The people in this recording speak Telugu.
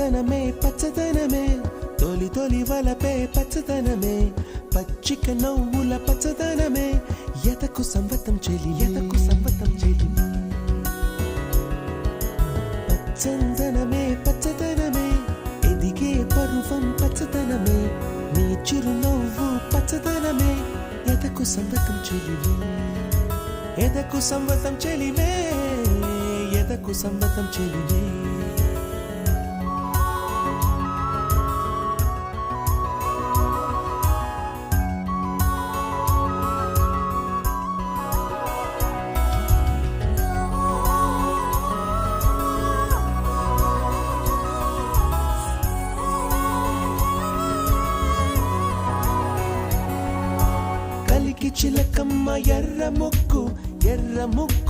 పచ్చదనమే పచ్చదనమే తొలి తొలి వలపే పచ్చదనమే పచ్చిక నవ్వుల పచ్చదనమే ఎదకు సంవతం చెలి ఎదకు సంవతం చెలి పచ్చదనమే పచ్చదనమే ఎదిగే పరువం పచ్చదనమే నీ చిరునవ్వు పచ్చదనమే ఎదకు సంవతం చెలివే ఎదకు సంవతం చెలివే ఎదకు సంవతం చెలివే చిలకమ్మ ఎర్ర ముక్కు